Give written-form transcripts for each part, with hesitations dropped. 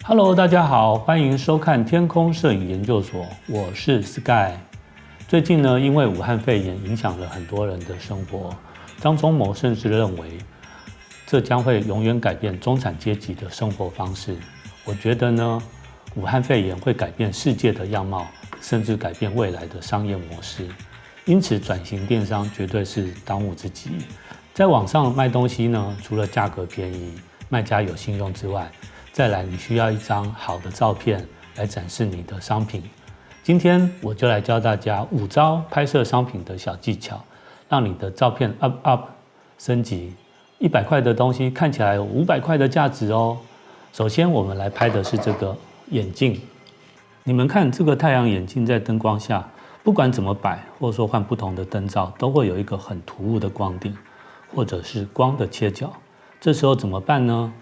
Hello，大家好，欢迎收看天空摄影研究所，我是 Sky。最近呢，因为武汉肺炎影响了很多人的生活，张忠谋甚至认为这将会永远改变中产阶级的生活方式。我觉得呢，武汉肺炎会改变世界的样貌，甚至改变未来的商业模式。因此，转型电商绝对是当务之急。在网上卖东西呢，除了价格便宜、卖家有信用之外，再来你需要一张好的照片来展示你的商品。今天我就来教大家5招拍摄商品的小技巧，让你的照片 up 升级，100块的东西看起来有500块的价值哦。首先我们来拍的是这个眼镜，你们看这个太阳眼镜在灯光下，不管怎么摆，或者说换不同的灯罩，都会有一个很突兀的光点，或者是光的切角。这时候怎么办呢？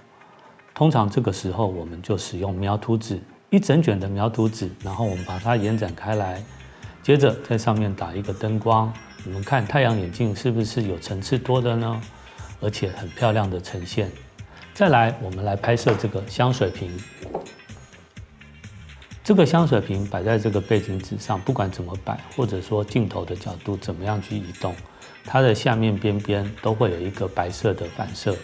通常这个时候我们就使用描图纸，一整卷的描图纸，然后我们把它延展开来，接着在上面打一个灯光。你们看太阳眼镜是不是有层次多的呢？而且很漂亮的呈现。再来，我们来拍摄这个香水瓶。这个香水瓶摆在这个背景纸上，不管怎么摆，或者说镜头的角度怎么样去移动，它的下面边边都会有一个白色的反射。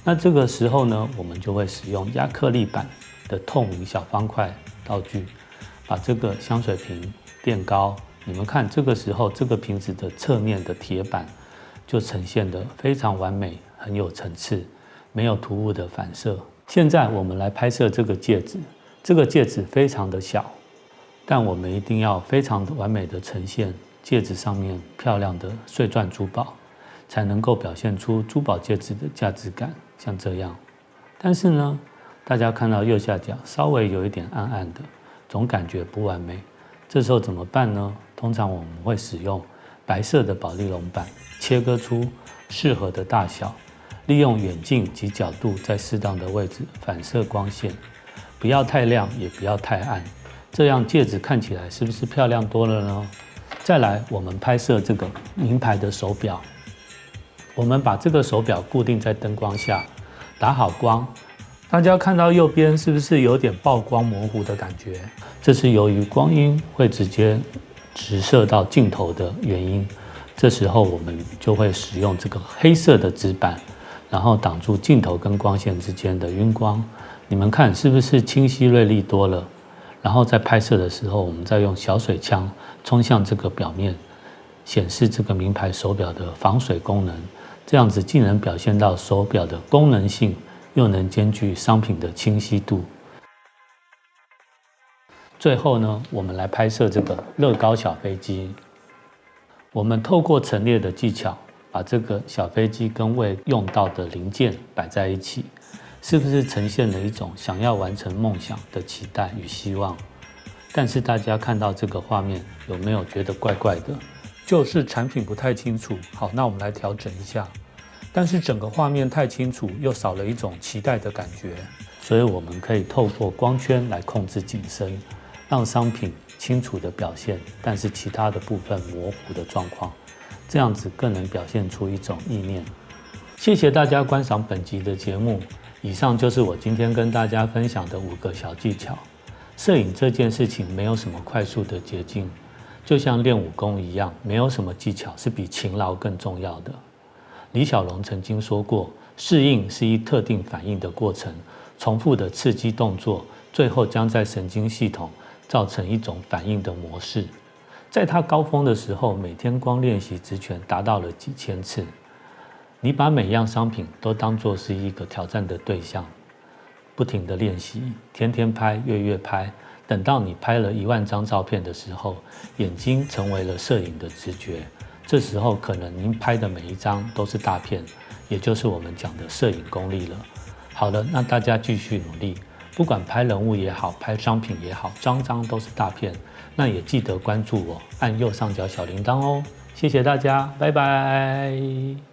那这个时候呢，我们就会使用亚克力板的透明小方块道具，把这个香水瓶垫高。你们看，这个时候这个瓶子的侧面的铁板就呈现得非常完美，很有层次，没有突兀的反射。现在我们来拍摄这个戒指，这个戒指非常的小，但我们一定要非常的完美的呈现戒指上面漂亮的碎钻珠宝，才能够表现出珠宝戒指的价值感，像这样。但是呢，大家看到右下角稍微有一点暗暗的，总感觉不完美。这时候怎么办呢？通常我们会使用白色的保丽龙板，切割出适合的大小，利用远近及角度在适当的位置反射光线，不要太亮也不要太暗，这样戒指看起来是不是漂亮多了呢？再来，我们拍摄这个名牌的手表。我们把这个手表固定在灯光下，打好光。大家看到右边是不是有点曝光模糊的感觉？这是由于光阴会直接直射到镜头的原因。这时候我们就会使用这个黑色的纸板，然后挡住镜头跟光线之间的晕光。你们看是不是清晰锐利多了？然后在拍摄的时候，我们再用小水枪冲向这个表面，显示这个名牌手表的防水功能。这样子既能表现到手表的功能性，又能兼具商品的清晰度。最后呢，我们来拍摄这个乐高小飞机。我们透过陈列的技巧，把这个小飞机跟未用到的零件摆在一起，是不是呈现了一种想要完成梦想的期待与希望？但是大家看到这个画面，有没有觉得怪怪的？就是产品不太清楚。好，那我们来调整一下。但是整个画面太清楚，又少了一种期待的感觉，所以我们可以透过光圈来控制景深，让商品清楚的表现，但是其他的部分模糊的状况，这样子更能表现出一种意念。谢谢大家观赏本集的节目，以上就是我今天跟大家分享的5个小技巧。摄影这件事情没有什么快速的捷径，就像练武功一样，没有什么技巧是比勤劳更重要的。李小龙曾经说过，适应是一特定反应的过程，重复的刺激动作，最后将在神经系统造成一种反应的模式。在他高峰的时候，每天光练习直拳达到了几千次。你把每样商品都当作是一个挑战的对象，不停的练习，天天拍，月月拍，等到你拍了1万张照片的时候，眼睛成为了摄影的直觉。这时候可能您拍的每一张都是大片，也就是我们讲的摄影功力了。好了，那大家继续努力，不管拍人物也好，拍商品也好，张张都是大片。那也记得关注我，按右上角小铃铛哦。谢谢大家，拜拜。